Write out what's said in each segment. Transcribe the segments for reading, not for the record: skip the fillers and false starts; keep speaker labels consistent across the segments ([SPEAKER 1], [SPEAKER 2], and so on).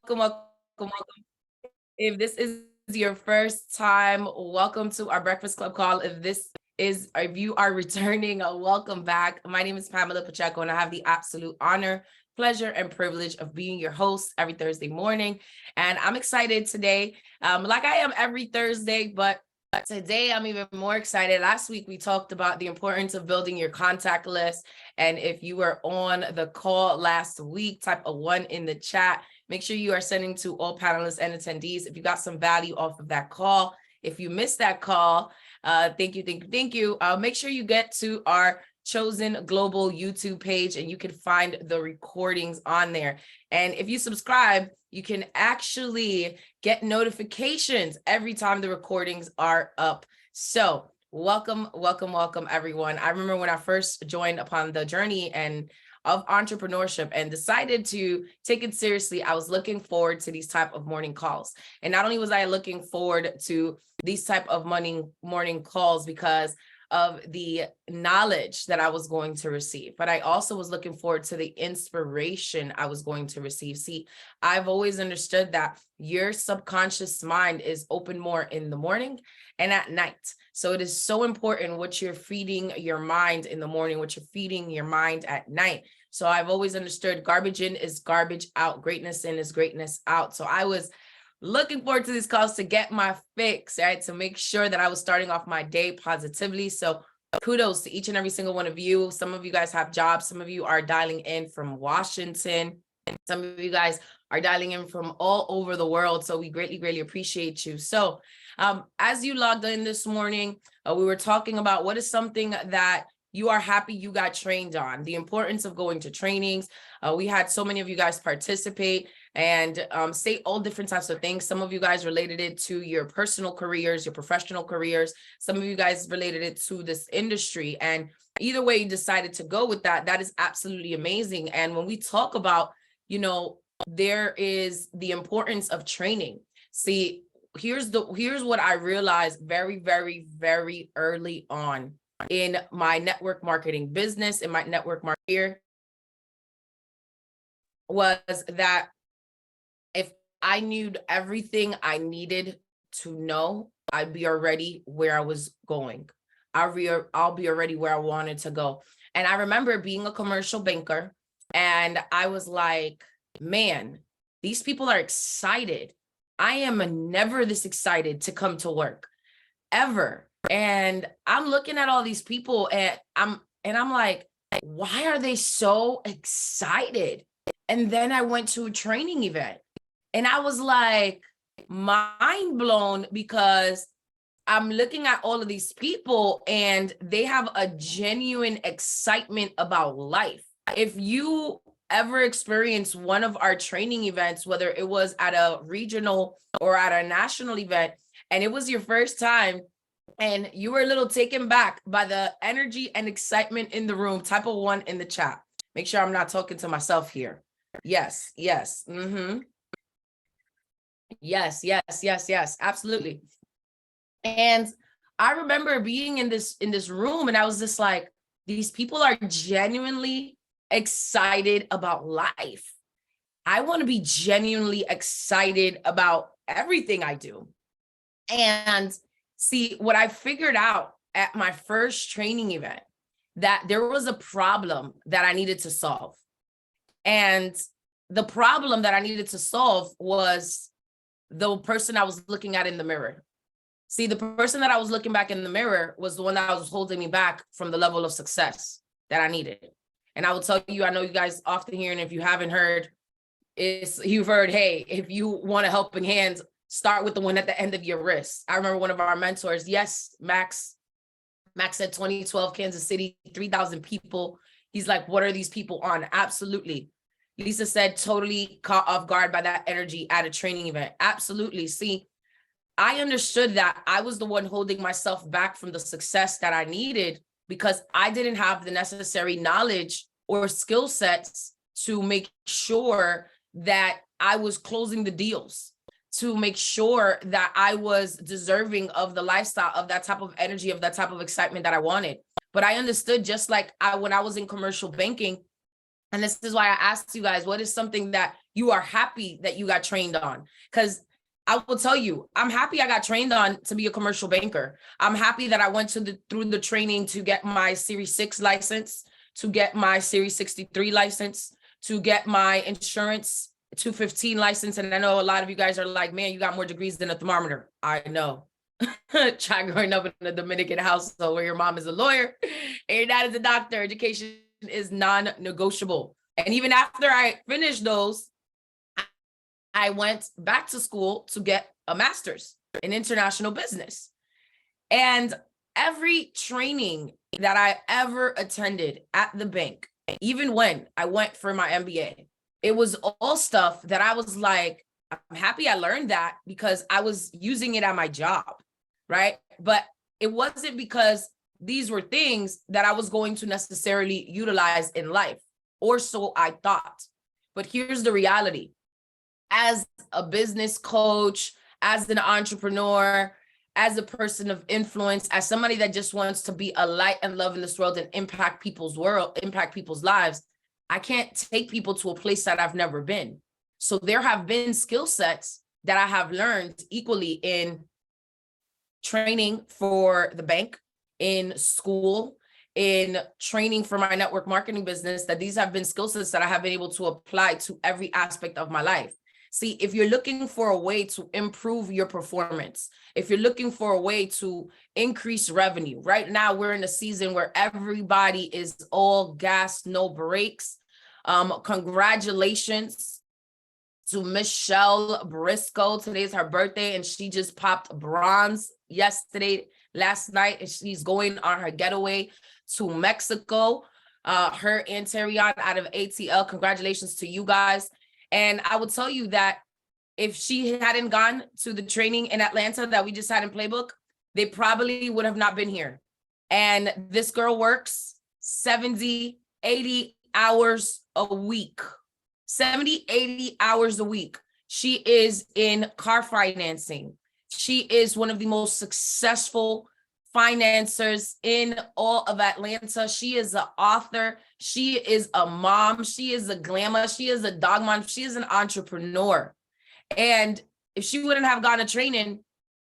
[SPEAKER 1] welcome, welcome. If this is your first time, welcome to our Breakfast Club call. If you are returning, welcome back. My name is Pamela Pacheco, and I have the absolute honor, pleasure, and privilege of being your host every Thursday morning. And I'm excited today, like I am every Thursday, but today I'm even more excited. Last week, we talked about the importance of building your contact list. And if you were on the call last week, type a 1 in the chat. Make sure you are sending to all panelists and attendees if you got some value off of that call. If you missed that call, thank you. Make sure you get to our Chosen Global YouTube page and you can find the recordings on there. And if you subscribe, you can actually get notifications every time the recordings are up. So welcome, everyone. I remember when I first joined upon the journey of entrepreneurship and decided to take it seriously, I was looking forward to these type of morning calls. And not only was I looking forward to these type of morning calls because of the knowledge that I was going to receive, but I also was looking forward to the inspiration I was going to receive. See, I've always understood that your subconscious mind is open more in the morning and at night. So it is so important what you're feeding your mind in the morning, what you're feeding your mind at night. So I've always understood garbage in is garbage out, greatness in is greatness out. So I was looking forward to these calls to get my fix, right? To make sure that I was starting off my day positively. So kudos to each and every single one of you. Some of you guys have jobs. Some of you are dialing in from Washington. Some of you guys are dialing in from all over the world. So we greatly appreciate you. So as you logged in this morning, we were talking about what is something that you are happy you got trained on, the importance of going to trainings. We had so many of you guys participate and say all different types of things. Some of you guys related it to your personal careers, your professional careers. Some of you guys related it to this industry. And either way you decided to go with that, that is absolutely amazing. And when we talk about, there is the importance of training. See, here's what I realized very early on in my network marketing business, in my network marketing, was that if I knew everything I needed to know, I'd be already where I was going. I'll be already where I wanted to go. And I remember being a commercial banker, and I was like, man, these people are excited. I am never this excited to come to work, ever. And I'm looking at all these people and I'm like, why are they so excited? And then I went to a training event and I was like, mind blown, because I'm looking at all of these people and they have a genuine excitement about life. If you ever experienced one of our training events, whether it was at a regional or at a national event, and it was your first time, and you were a little taken back by the energy and excitement in the room, type of 1 in the chat. Make sure I'm not talking to myself here. Yes. Mm-hmm. Yes, absolutely. And I remember being in this room and I was just like, these people are genuinely excited about life. I want to be genuinely excited about everything I do. And see, what I figured out at my first training event, that there was a problem that I needed to solve. And the problem that I needed to solve was the person I was looking at in the mirror. See, the person that I was looking back in the mirror was the one that was holding me back from the level of success that I needed. And I will tell you, I know you guys often hear, and if you haven't heard, you've heard, hey, if you want a helping hand, start with the one at the end of your wrist. I remember one of our mentors, yes, Max said 2012, Kansas City, 3,000 people. He's like, what are these people on? Absolutely. Lisa said, totally caught off guard by that energy at a training event. Absolutely. See, I understood that I was the one holding myself back from the success that I needed because I didn't have the necessary knowledge or skill sets to make sure that I was closing the deals, to make sure that I was deserving of the lifestyle, of that type of energy, of that type of excitement that I wanted. But I understood, just like when I was in commercial banking, and this is why I asked you guys, what is something that you are happy that you got trained on. Because I will tell you, I'm happy I got trained on to be a commercial banker. I'm happy that I went through the training to get my Series 6 license, to get my Series 63 license, to get my insurance 215 license. And I know a lot of you guys are like, man, you got more degrees than a thermometer. I know. Try growing up in a Dominican household where your mom is a lawyer and your dad is a doctor. Education is non-negotiable. And even after I finished those, I went back to school to get a master's in international business. And every training that I ever attended at the bank, even when I went for my MBA, it was all stuff that I was like, I'm happy I learned that because I was using it at my job, right? But it wasn't because these were things that I was going to necessarily utilize in life, or so I thought. But here's the reality. As a business coach, as an entrepreneur, as a person of influence, as somebody that just wants to be a light and love in this world and impact people's lives, I can't take people to a place that I've never been. So there have been skill sets that I have learned equally in training for the bank, in school, in training for my network marketing business, that these have been skill sets that I have been able to apply to every aspect of my life. See, if you're looking for a way to improve your performance, if you're looking for a way to increase revenue, right now we're in a season where everybody is all gas, no brakes. Congratulations to Michelle Briscoe. Today's her birthday and she just popped bronze last night, and she's going on her getaway to Mexico. Her and Terrion out of ATL. Congratulations to you guys. And I will tell you that if she hadn't gone to the training in Atlanta that we just had in Playbook, they probably would have not been here. And this girl works 70, 80 hours a week. 70, 80 hours a week. She is in car financing. She is one of the most successful financiers in all of Atlanta. She is an author. She is a mom. She is a glamour. She is a dog mom. She is an entrepreneur. And if she wouldn't have gone to training,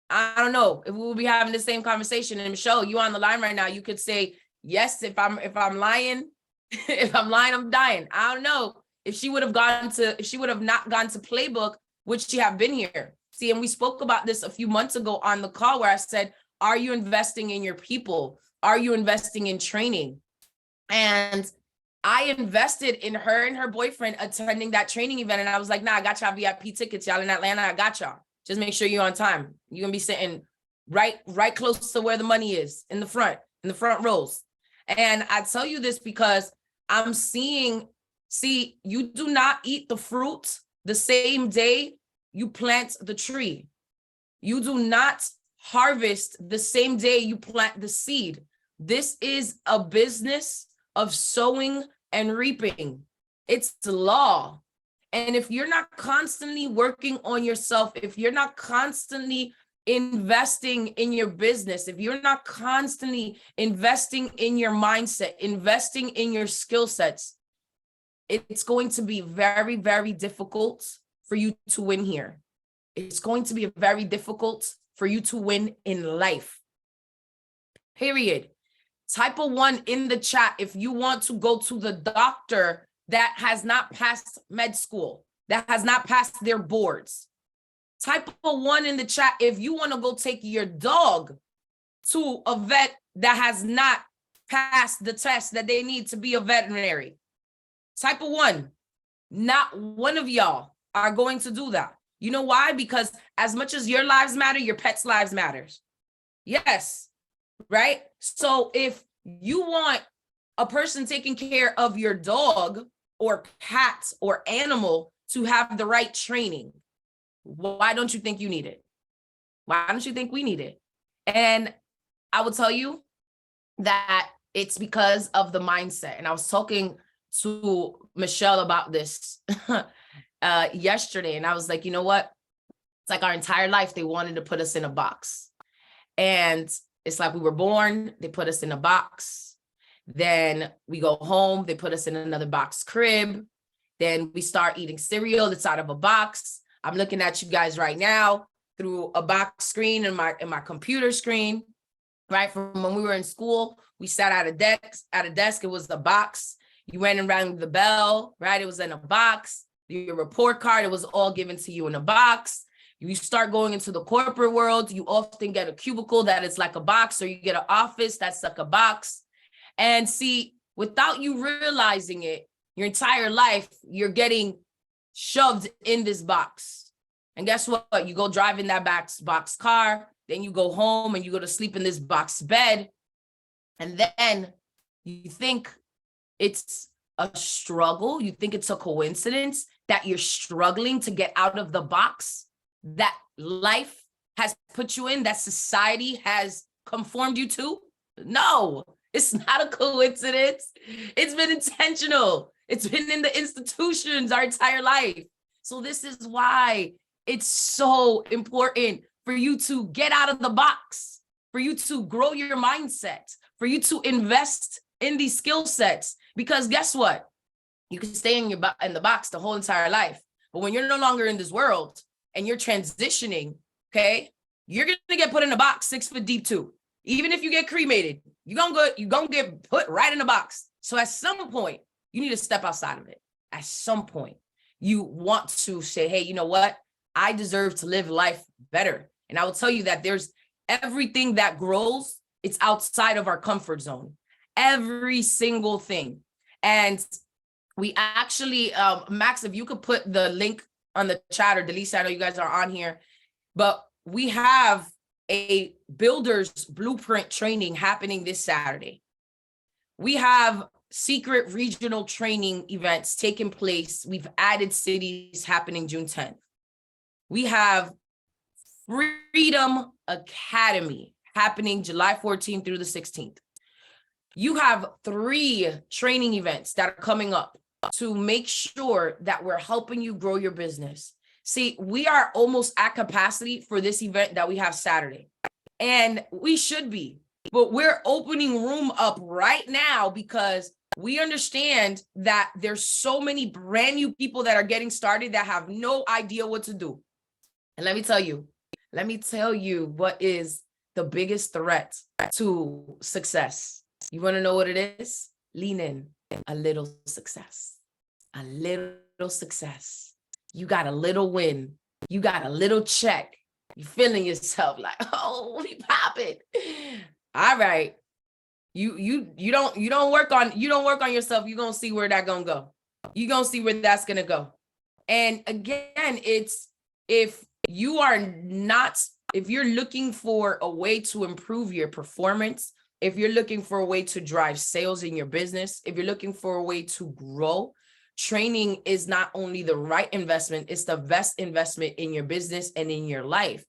[SPEAKER 1] I don't know if we would be having the same conversation. And Michelle, you on the line right now, you could say, yes, if I'm lying, if I'm lying, I'm dying. I don't know. If she would have not gone to Playbook, would she have been here? See, and we spoke about this a few months ago on the call where I said, are you investing in your people? Are you investing in training? And I invested in her and her boyfriend attending that training event. And I was like, nah, I got y'all VIP tickets. Y'all in Atlanta, I got y'all. Just make sure you're on time. You're going to be sitting right close to where the money is, in the front rows. And I tell you this because I'm seeing, you do not eat the fruit the same day you plant the tree. You do not harvest the same day you plant the seed. This is a business of sowing and reaping. It's the law. And if you're not constantly working on yourself, if you're not constantly investing in your business, if you're not constantly investing in your mindset, investing in your skill sets, it's going to be very, very difficult for you to win here. It's going to be very difficult for you to win in life. Period. Type a 1 in the chat if you want to go to the doctor that has not passed med school, that has not passed their boards. Type a 1 in the chat if you want to go take your dog to a vet that has not passed the test that they need to be a veterinary. Type a 1. Not one of y'all are going to do that. You know why? Because as much as your lives matter, your pets' lives matters. Yes, right? So if you want a person taking care of your dog or cat or animal to have the right training, why don't you think you need it? Why don't you think we need it? And I will tell you that it's because of the mindset. And I was talking to Michelle about this yesterday. And I was like, you know what? It's like our entire life, they wanted to put us in a box. And it's like we were born, they put us in a box. Then we go home, they put us in another box crib. Then we start eating cereal that's out of a box. I'm looking at you guys right now through a box screen in my computer screen, right? From when we were in school, we sat at a desk, it was a box. You went and rang the bell, right? It was in a box. Your report card, it was all given to you in a box. You start going into the corporate world, you often get a cubicle that is like a box, or you get an office that's like a box. And see, without you realizing it, your entire life, you're getting shoved in this box. And guess what? You go drive in that box car, then you go home and you go to sleep in this box bed. And then you think it's a struggle. You think it's a coincidence that you're struggling to get out of the box that life has put you in, that society has conformed you to. No, it's not a coincidence. It's been intentional. It's been in the institutions our entire life. So this is why it's so important for you to get out of the box, for you to grow your mindset, for you to invest in these skill sets. Because guess what? You can stay in the box the whole entire life. But when you're no longer in this world and you're transitioning, okay, you're going to get put in a box 6 foot deep too. Even if you get cremated, you're gonna get put right in a box. So at some point, you need to step outside of it. At some point, you want to say, hey, you know what? I deserve to live life better. And I will tell you that there's everything that grows, it's outside of our comfort zone. Every single thing. And we actually, Max, if you could put the link on the chat, or Delisa, I know you guys are on here, but we have a builder's blueprint training happening this Saturday. We have secret regional training events taking place. We've added cities happening June 10th. We have Freedom Academy happening July 14th through the 16th. You have 3 training events that are coming up to make sure that we're helping you grow your business. See, we are almost at capacity for this event that we have Saturday, and we should be, but we're opening room up right now because we understand that there's so many brand new people that are getting started that have no idea what to do. And let me tell you what is the biggest threat to success. You want to know what it is? Lean in. A little success. A little success. You got a little win. You got a little check. You're feeling yourself like, oh, we pop it. All right. You don't work on yourself. You're gonna see where that's gonna go. You're gonna see where that's gonna go. And again, it's if you're looking for a way to improve your performance, if you're looking for a way to drive sales in your business, if you're looking for a way to grow, training is not only the right investment, it's the best investment in your business and in your life.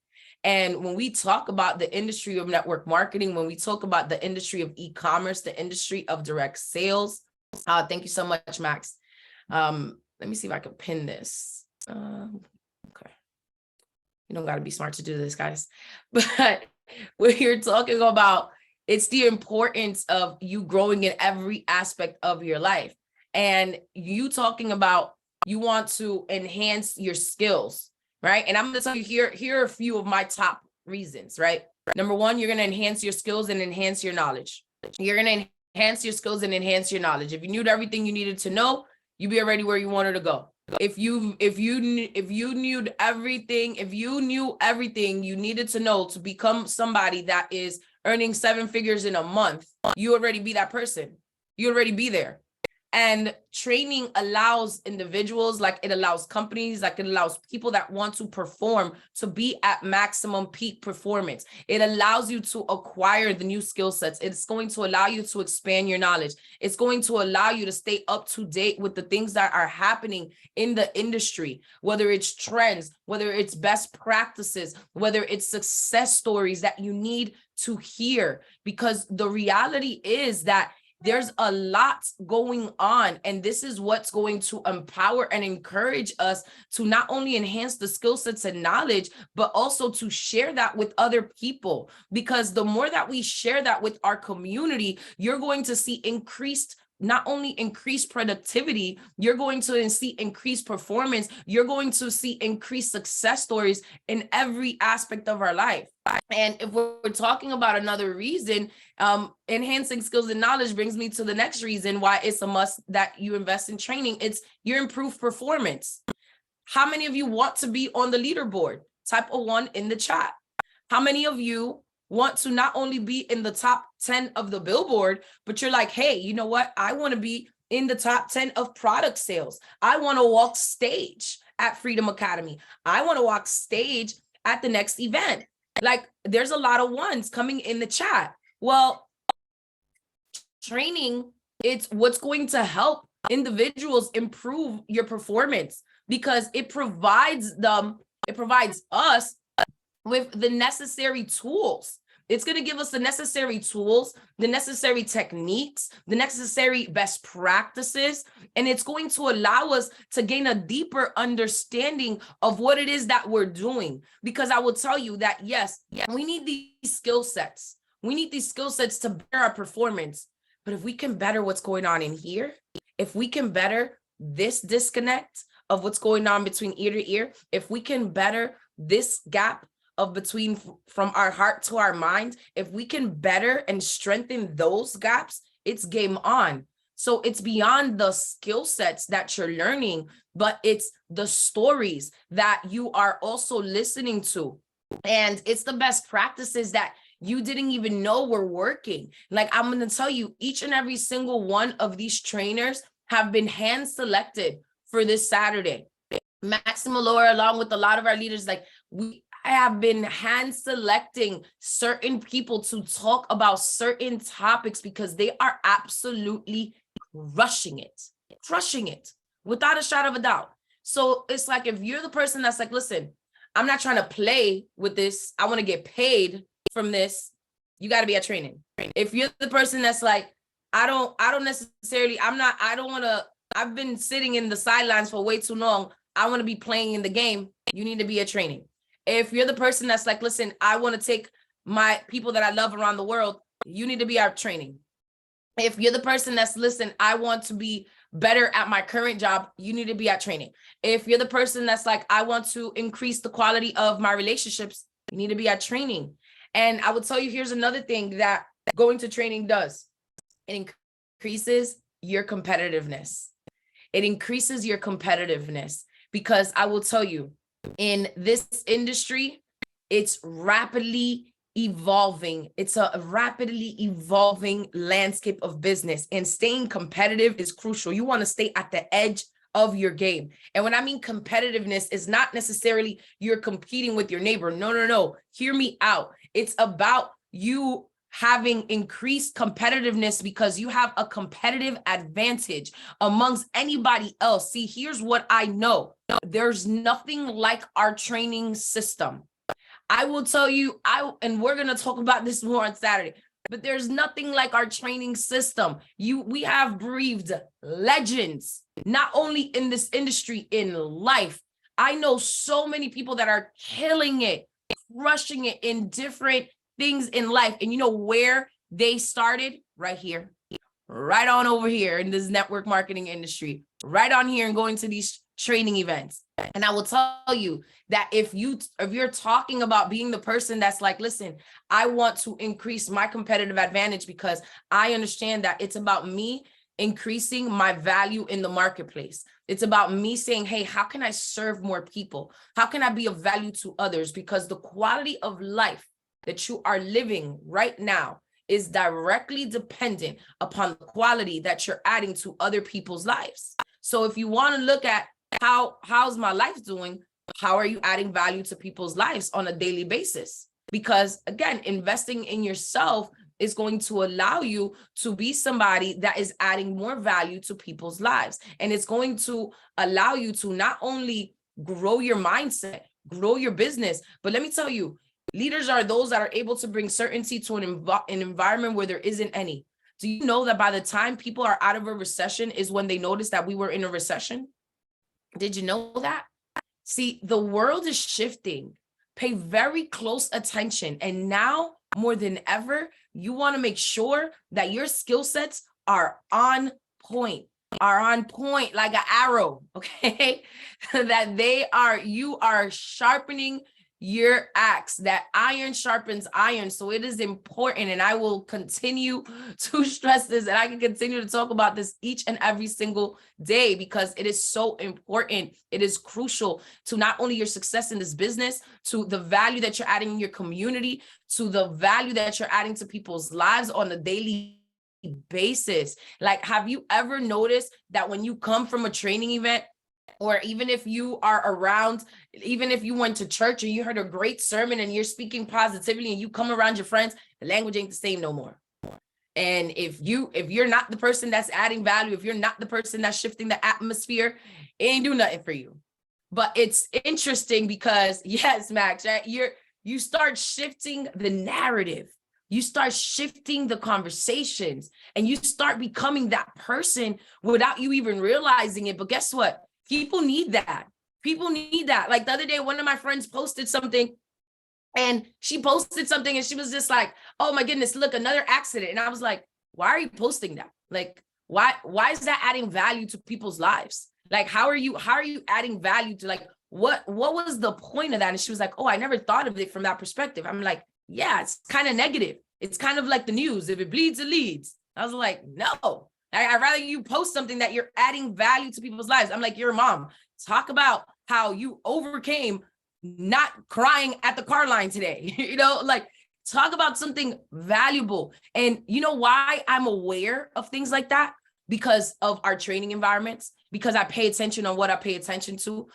[SPEAKER 1] And when we talk about the industry of network marketing, when we talk about the industry of e-commerce, the industry of direct sales, thank you so much, Max. Let me see if I can pin this. Okay. You don't got to be smart to do this, guys. But when you're talking about, it's the importance of you growing in every aspect of your life. And you talking about you want to enhance your skills, right? And I'm going to tell you here are a few of my top reasons, right? Number one, you're going to enhance your skills and enhance your knowledge. You're going to enhance your skills and enhance your knowledge. If you knew everything you needed to know, you'd be already where you wanted to go. If you knew everything you needed to know to become somebody that is earning 7 figures in a month, you already be that person. You already be there. And training allows individuals, like it allows companies, like it allows people that want to perform to be at maximum peak performance. It allows you to acquire the new skill sets. It's going to allow you to expand your knowledge. It's going to allow you to stay up to date with the things that are happening in the industry, whether it's trends, whether it's best practices, whether it's success stories that you need to hear. Because the reality is that there's a lot going on, and this is what's going to empower and encourage us to not only enhance the skill sets and knowledge, but also to share that with other people. Because the more that we share that with our community, you're going to see increased not only increased productivity, you're going to see increased performance, you're going to see increased success stories in every aspect of our life. And if we're talking about another reason, enhancing skills and knowledge brings me to the next reason why it's a must that you invest in training. It's your improved performance. How many of you want to be on the leaderboard? Type a 1 in the chat. How many of you want to not only be in the top 10 of the billboard, but you're like, hey, you know what? I want to be in the top 10 of product sales. I want to walk stage at Freedom Academy. I want to walk stage at the next event. Like, there's a lot of ones coming in the chat. Well, training, it's what's going to help individuals improve your performance, because it provides us with the necessary tools. It's going to give us the necessary tools, the necessary techniques, the necessary best practices, and it's going to allow us to gain a deeper understanding of what it is that we're doing. Because I will tell you that, yes, we need these skill sets. We need these skill sets to better our performance. But if we can better what's going on in here, if we can better this disconnect of what's going on between ear to ear, if we can better this gap of between from our heart to our mind, if we can better and strengthen those gaps, it's game on. So it's beyond the skill sets that you're learning, but it's the stories that you are also listening to. And it's the best practices that you didn't even know were working. Like, I'm going to tell you, each and every single one of these trainers have been hand selected for this Saturday. Maximo Laura, along with a lot of our leaders, like, I have been hand selecting certain people to talk about certain topics because they are absolutely crushing it without a shadow of a doubt. So it's like, if you're the person that's like, listen, I'm not trying to play with this, I want to get paid from this, you got to be at training. If you're the person that's like, I've been sitting in the sidelines for way too long, I want to be playing in the game, you need to be at training. If you're the person that's like, listen, I want to take my people that I love around the world, you need to be at training. If you're the person that's, listen, I want to be better at my current job, you need to be at training. If you're the person that's like, I want to increase the quality of my relationships, you need to be at training. And I will tell you, here's another thing that going to training does. It increases your competitiveness. It increases your competitiveness, because I will tell you, in this industry, it's rapidly evolving. It's a rapidly evolving landscape of business, and staying competitive is crucial. You want to stay at the edge of your game. And when I mean competitiveness, is not necessarily you're competing with your neighbor. No. Hear me out. It's about you having increased competitiveness because you have a competitive advantage amongst anybody else. See, here's what I know. There's nothing like our training system. I will tell you, and we're going to talk about this more on Saturday, but there's nothing like our training system. We have breathed legends, not only in this industry, in life. I know so many people that are killing it, crushing it in different things in life. And you know where they started? Right here, right on over here in this network marketing industry, right on here, and going to these training events. And I will tell you that if you're talking about being the person that's like, listen, I want to increase my competitive advantage because I understand that it's about me increasing my value in the marketplace. It's about me saying, hey, how can I serve more people? How can I be of value to others? Because the quality of life that you are living right now is directly dependent upon the quality that you're adding to other people's lives. So if you want to look at how's my life doing, how are you adding value to people's lives on a daily basis? Because again, investing in yourself is going to allow you to be somebody that is adding more value to people's lives. And it's going to allow you to not only grow your mindset, grow your business, but let me tell you, leaders are those that are able to bring certainty to an environment where there isn't any. Do you know that by the time people are out of a recession is when they notice that we were in a recession? Did you know that? See, the world is shifting. Pay very close attention. And now more than ever, you want to make sure that your skill sets are on point like an arrow, okay? That you are sharpening your axe, that iron sharpens iron. So it is important, and I will continue to stress this, and I can continue to talk about this each and every single day, because it is so important. It is crucial to not only your success in this business, to the value that you're adding in your community, to the value that you're adding to people's lives on a daily basis. Like, have you ever noticed that when you come from a training event, or even if you are around, even if you went to church and you heard a great sermon and you're speaking positively and you come around your friends, the language ain't the same no more. And if you're not the person that's adding value, if you're not the person that's shifting the atmosphere, it ain't do nothing for you. But it's interesting because, yes, Max, right? You start shifting the narrative. You start shifting the conversations, and you start becoming that person without you even realizing it. But guess what? People need that. People need that. Like the other day, one of my friends posted something, and she posted something and she was just like, oh my goodness, look, another accident. And I was like, why are you posting that? Like, why is that adding value to people's lives? Like, how are you adding value to, like, what was the point of that? And she was like, oh, I never thought of it from that perspective. I'm like, yeah, it's kind of negative. It's kind of like the news. If it bleeds, it leads. I was like, no. I'd rather you post something that you're adding value to people's lives. I'm like, you're a mom. Talk about how you overcame not crying at the car line today. Like, talk about something valuable. And you know why I'm aware of things like that? Because of our training environments, because I pay attention on what I pay attention to.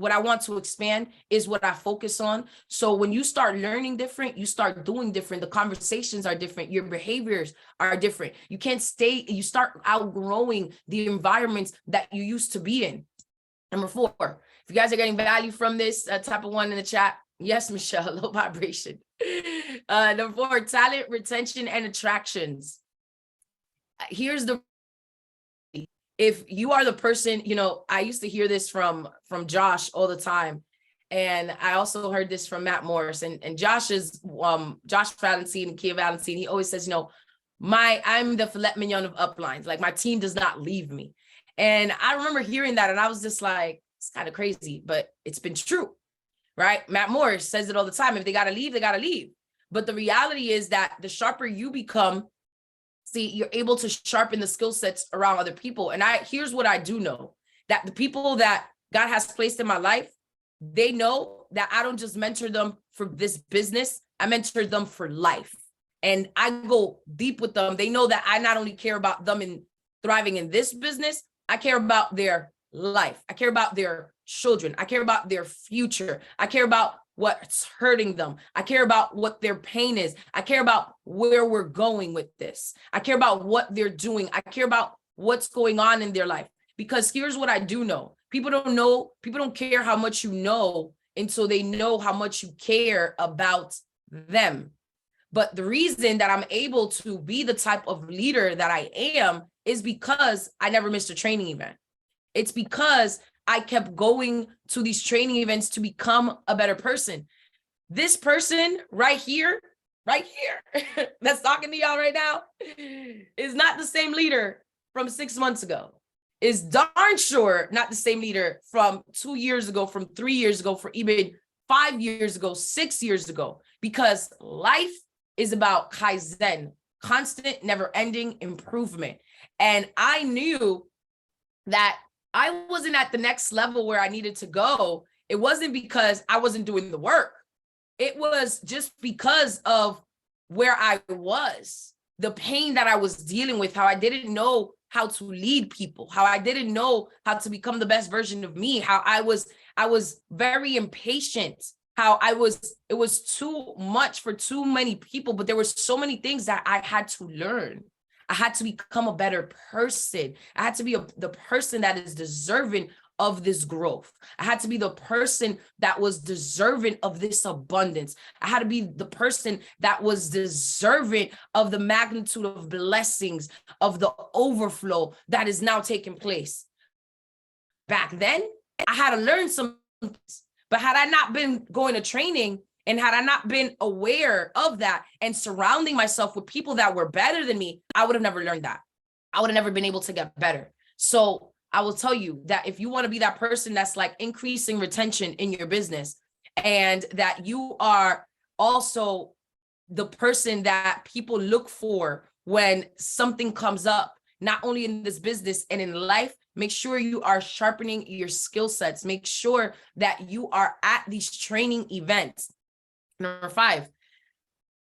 [SPEAKER 1] What I want to expand is what I focus on. So when you start learning different, you start doing different, the conversations are different, your behaviors are different. You start outgrowing the environments that you used to be in. Number 4, if you guys are getting value from this, type of 1 in the chat. Yes, Michelle, low vibration. Number 4, talent, retention, and attractions. Here's the if you are the person, I used to hear this from Josh all the time. And I also heard this from Matt Morris, and Josh Valentine and Kia Valentine. He always says, I'm the filet mignon of uplines. Like, my team does not leave me. And I remember hearing that, and I was just like, it's kind of crazy, but it's been true, right? Matt Morris says it all the time. If they got to leave, they got to leave. But the reality is that the sharper you become, you're able to sharpen the skill sets around other people. And here's what I do know, that the people that God has placed in my life, they know that I don't just mentor them for this business. I mentor them for life. And I go deep with them. They know that I not only care about them in thriving in this business, I care about their life. I care about their children. I care about their future. I care about what's hurting them. I care about what their pain is. I care about where we're going with this. I care about what they're doing. I care about what's going on in their life. Because here's what I do know. People don't care how much you know until they know how much you care about them. But the reason that I'm able to be the type of leader that I am is because I never missed a training event. It's because I kept going to these training events to become a better person. This person right here, that's talking to y'all right now, is not the same leader from 6 months ago. Is darn sure not the same leader from 2 years ago, from 3 years ago, for even 5 years ago, 6 years ago, because life is about Kaizen, constant, never-ending improvement. And I knew that I wasn't at the next level where I needed to go. It wasn't because I wasn't doing the work. It was just because of where I was, the pain that I was dealing with, how I didn't know how to lead people, how I didn't know how to become the best version of me, how I was very impatient, how it was too much for too many people, but there were so many things that I had to learn. I had to become a better person. I had to be the person that is deserving of this growth. I had to be the person that was deserving of this abundance. I had to be the person that was deserving of the magnitude of blessings, of the overflow that is now taking place. Back then, I had to learn some things, but had I not been going to training, and had I not been aware of that and surrounding myself with people that were better than me, I would have never learned that. I would have never been able to get better. So I will tell you that if you want to be that person that's like increasing retention in your business, and that you are also the person that people look for when something comes up, not only in this business and in life, make sure you are sharpening your skill sets. Make sure that you are at these training events. Number 5,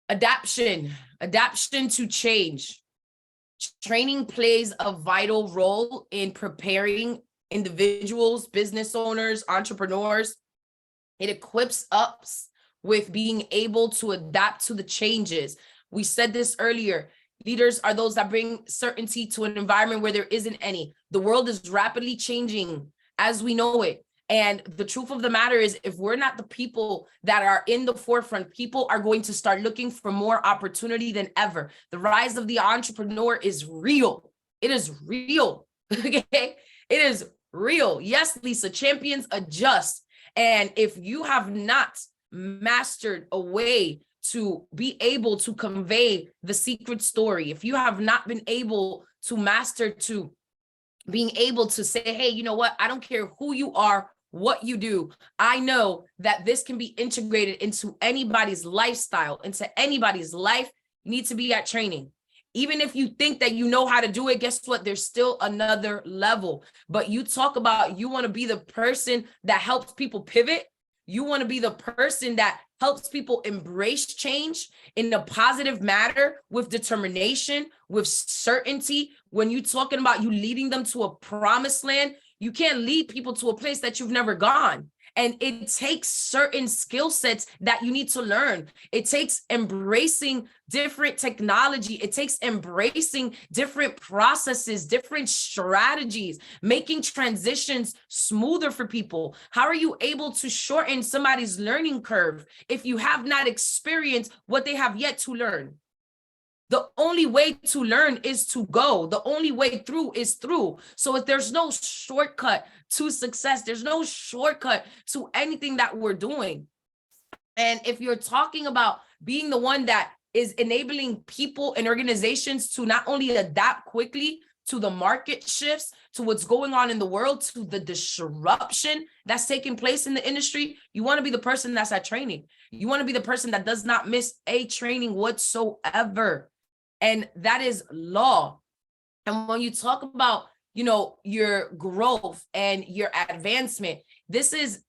[SPEAKER 1] adaptation to change. Training plays a vital role in preparing individuals, business owners, entrepreneurs. It equips us with being able to adapt to the changes. We said this earlier. Leaders are those that bring certainty to an environment where there isn't any. The world is rapidly changing as we know it. And the truth of the matter is, if we're not the people that are in the forefront, people are going to start looking for more opportunity than ever. The rise of the entrepreneur is real. It is real. Okay? It is real. Yes, Lisa, champions adjust. And if you have not mastered a way to be able to convey the secret story, if you have not been able to master to being able to say, hey, you know what? I don't care who you are, what you do. I know that this can be integrated into anybody's lifestyle, into anybody's life. You need to be at training. Even if you think that you know how to do it, guess what? There's still another level. But you talk about, you want to be the person that helps people pivot. You want to be the person that helps people embrace change in a positive manner, with determination, with certainty. When you're talking about you leading them to a promised land, you can't lead people to a place that you've never gone. And it takes certain skill sets that you need to learn. It takes embracing different technology. It takes embracing different processes, different strategies, making transitions smoother for people. How are you able to shorten somebody's learning curve if you have not experienced what they have yet to learn? The only way to learn is to go. The only way through is through. So if there's no shortcut to success, there's no shortcut to anything that we're doing. And if you're talking about being the one that is enabling people and organizations to not only adapt quickly to the market shifts, to what's going on in the world, to the disruption that's taking place in the industry, you want to be the person that's at training. You want to be the person that does not miss a training whatsoever. And that is law. And when you talk about, you know, your growth and your advancement, this is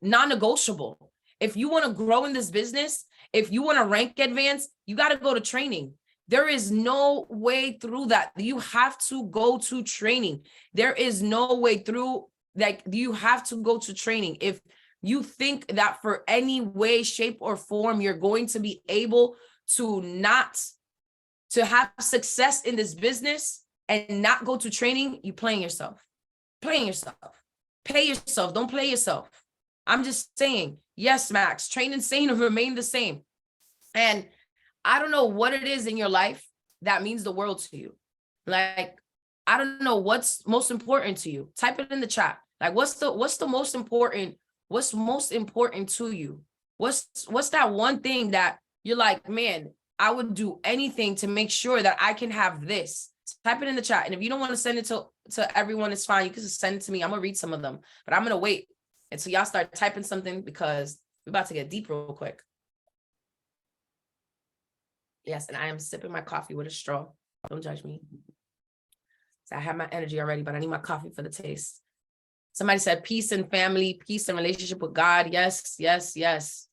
[SPEAKER 1] non-negotiable. If you want to grow in this business, if you want to rank advance, you got to go to training. There is no way through that. You have to go to training. There is no way through, like, you have to go to training. If you think that for any way, shape, or form, you're going to be able to have success in this business and not go to training, you playing yourself. Playing yourself. Pay yourself. Don't play yourself. I'm just saying, yes, Max, train and sane remain the same. And I don't know what it is in your life that means the world to you. Like, I don't know what's most important to you. Type it in the chat. Like, what's most important to you? What's that one thing that you're like, man, I would do anything to make sure that I can have this. Type it in the chat. And if you don't want to send it to everyone, it's fine. You can just send it to me. I'm going to read some of them. But I'm going to wait until y'all start typing something, because we're about to get deep real quick. Yes, and I am sipping my coffee with a straw. Don't judge me. So I have my energy already, but I need my coffee for the taste. Somebody said peace and family, peace and relationship with God. Yes, yes, yes.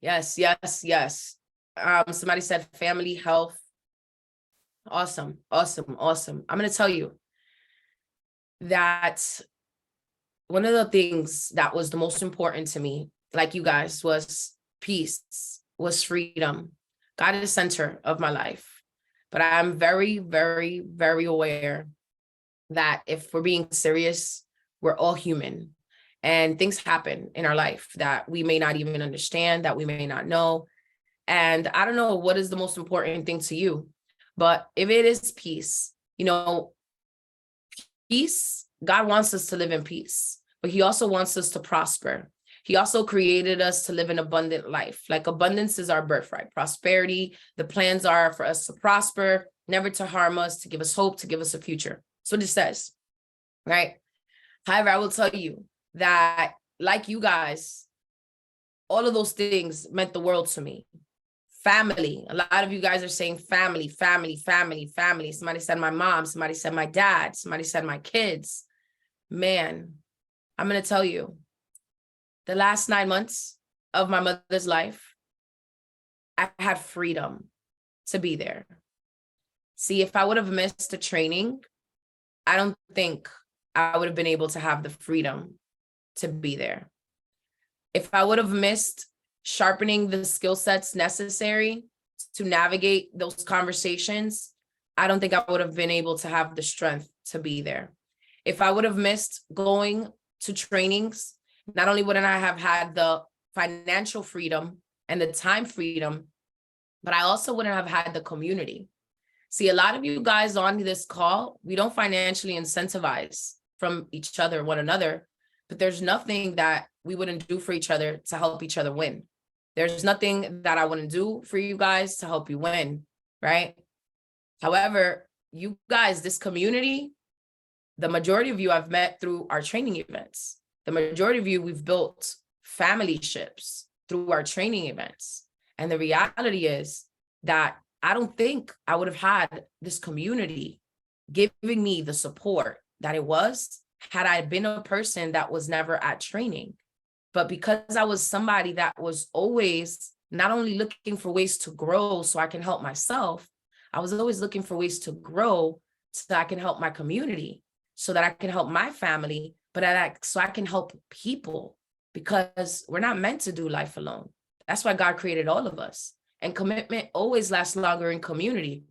[SPEAKER 1] Yes, yes, yes. Somebody said family, health. Awesome, awesome, awesome. I'm going to tell you that one of the things that was the most important to me, like you guys, was peace, was freedom. God is the center of my life. But I'm very, very, very aware that if we're being serious, we're all human. And things happen in our life that we may not even understand, that we may not know. And I don't know what is the most important thing to you, but if it is peace, you know, peace, God wants us to live in peace, but he also wants us to prosper. He also created us to live an abundant life. Like, abundance is our birthright. Prosperity, the plans are for us to prosper, never to harm us, to give us hope, to give us a future. That's what it says, right? However, I will tell you that, like you guys, all of those things meant the world to me. Family. A lot of you guys are saying family, family, family, family. Somebody said my mom. Somebody said my dad. Somebody said my kids. Man, I'm going to tell you, the last 9 months of my mother's life, I had freedom to be there. See, if I would have missed the training, I don't think I would have been able to have the freedom to be there. If I would have missed sharpening the skill sets necessary to navigate those conversations, I don't think I would have been able to have the strength to be there. If I would have missed going to trainings, not only wouldn't I have had the financial freedom and the time freedom, but I also wouldn't have had the community. See, a lot of you guys on this call, we don't financially incentivize from each other, one another, but there's nothing that we wouldn't do for each other to help each other win. There's nothing that I wouldn't do for you guys to help you win, right? However, you guys, this community, the majority of you I've met through our training events. The majority of you, we've built family ships through our training events. And the reality is that I don't think I would have had this community giving me the support that it was had I been a person that was never at training. But because I was somebody that was always not only looking for ways to grow so I can help myself, I was always looking for ways to grow so that I can help my community, so that I can help my family, so I can help people, because we're not meant to do life alone. That's why God created all of us. And commitment always lasts longer in community.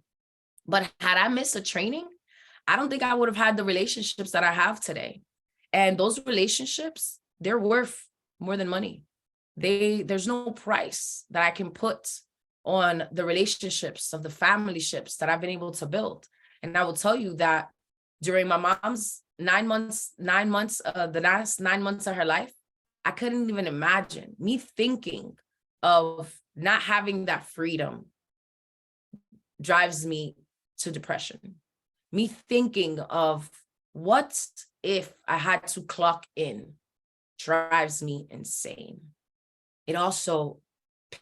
[SPEAKER 1] But had I missed a training, I don't think I would have had the relationships that I have today. And those relationships, they're worth more than money. There's no price that I can put on the relationships of the family ships that I've been able to build. And I will tell you that during my mom's 9 months, the last 9 months of her life, I couldn't even imagine me thinking of not having that freedom drives me to depression. Me thinking of what if I had to clock in drives me insane. It also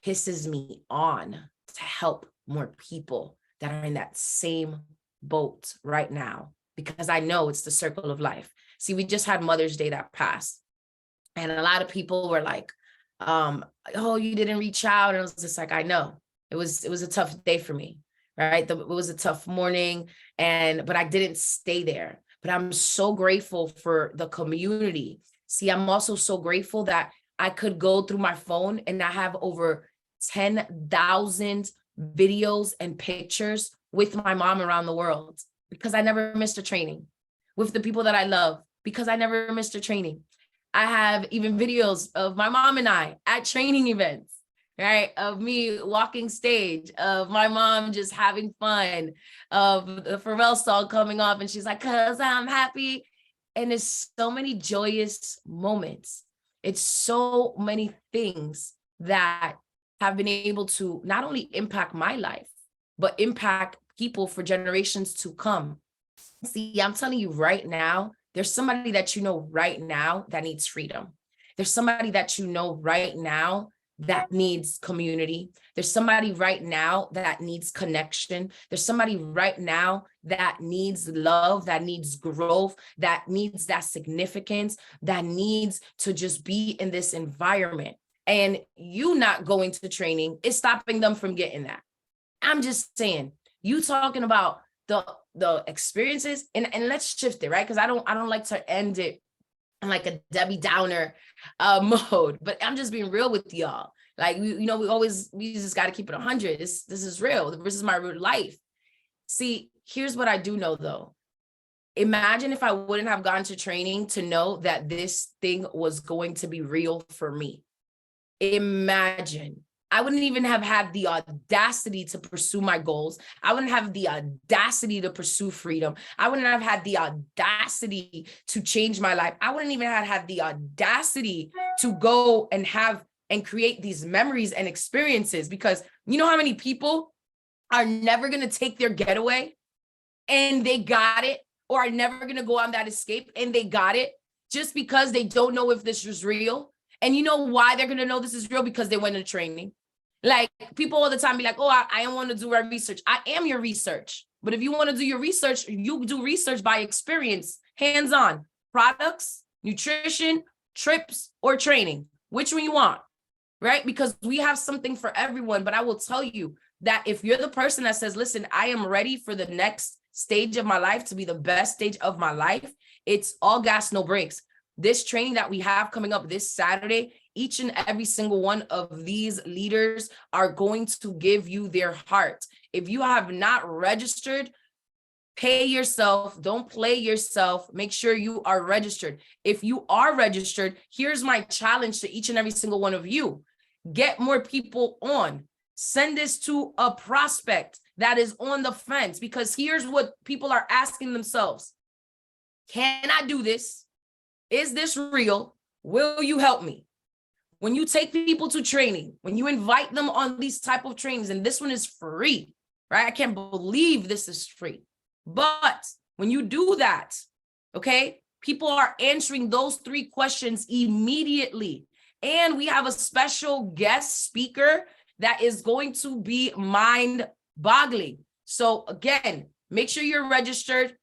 [SPEAKER 1] pisses me on to help more people that are in that same boat right now, because I know it's the circle of life. See, we just had Mother's Day that passed, and a lot of people were like, oh, you didn't reach out. And I was just like, I know it was a tough day for me, right? It was a tough morning, but I didn't stay there. But I'm so grateful for the community. See, I'm also so grateful that I could go through my phone and I have over 10,000 videos and pictures with my mom around the world, because I never missed a training, with the people that I love, because I never missed a training. I have even videos of my mom and I at training events, right? Of me walking stage, of my mom just having fun, of the Pharrell song coming off and she's like, 'cause I'm happy. And there's so many joyous moments. It's so many things that have been able to not only impact my life, but impact people for generations to come. See, I'm telling you right now, there's somebody that you know right now that needs freedom. There's somebody that you know right now that needs community. There's somebody right now that needs connection. There's somebody right now that needs love, that needs growth, that needs that significance, that needs to just be in this environment. And you not going to training is stopping them from getting that. I'm just saying, you talking about the experiences, and let's shift it, right? Because I don't like to end it in like a Debbie Downer mode, but I'm just being real with y'all. Like, we just got to keep it 100. This is real. This is my real life. See, here's what I do know though. Imagine if I wouldn't have gone to training to know that this thing was going to be real for me. Imagine. I wouldn't even have had the audacity to pursue my goals. I wouldn't have the audacity to pursue freedom. I wouldn't have had the audacity to change my life. I wouldn't even have had the audacity to go and create these memories and experiences, because you know how many people are never going to take their getaway and they got it, or are never going to go on that escape and they got it, just because they don't know if this was real. And you know why they're going to know this is real? Because they went to training. Like, people all the time be like, oh, I don't want to do our research. I am your research. But if you want to do your research, you do research by experience, hands-on, products, nutrition, trips, or training. Which one you want, right? Because we have something for everyone. But I will tell you that if you're the person that says, listen, I am ready for the next stage of my life to be the best stage of my life, it's all gas, no brakes. This training that we have coming up this Saturday, each and every single one of these leaders are going to give you their heart. If you have not registered, pay yourself. Don't play yourself. Make sure you are registered. If you are registered, here's my challenge to each and every single one of you. Get more people on. Send this to a prospect that is on the fence, because here's what people are asking themselves. Can I do this? Is this real? Will you help me? When you take people to training, when you invite them on these type of trainings, and this one is free, right? I can't believe this is free. But when you do that, okay, people are answering those 3 questions immediately. And we have a special guest speaker that is going to be mind-boggling. So again, make sure you're registered.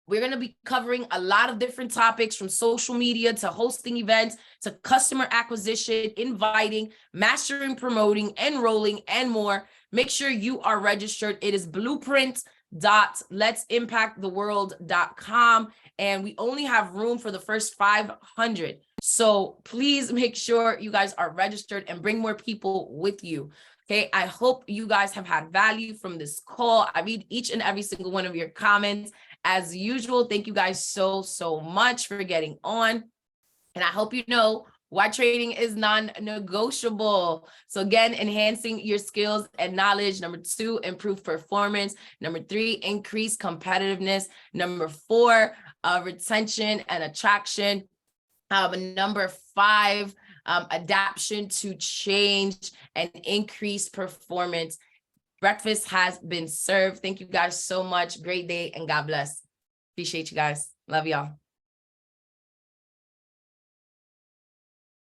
[SPEAKER 1] We're going to be covering a lot of different topics, from social media to hosting events to customer acquisition, inviting, mastering, promoting, enrolling, and more. Make sure you are registered. It is blueprint.letsimpacttheworld.com. And we only have room for the first 500. So please make sure you guys are registered and bring more people with you. Okay, I hope you guys have had value from this call. I read each and every single one of your comments. As usual, thank you guys so much for getting on. And I hope you know why trading is non-negotiable. So again, enhancing your skills and knowledge. Number 2, improve performance. Number 3, increase competitiveness. Number 4, retention and attraction. Number 5, adaptation to change and increase performance. Breakfast has been served. Thank you guys so much. Great day and God bless. Appreciate you guys. Love y'all.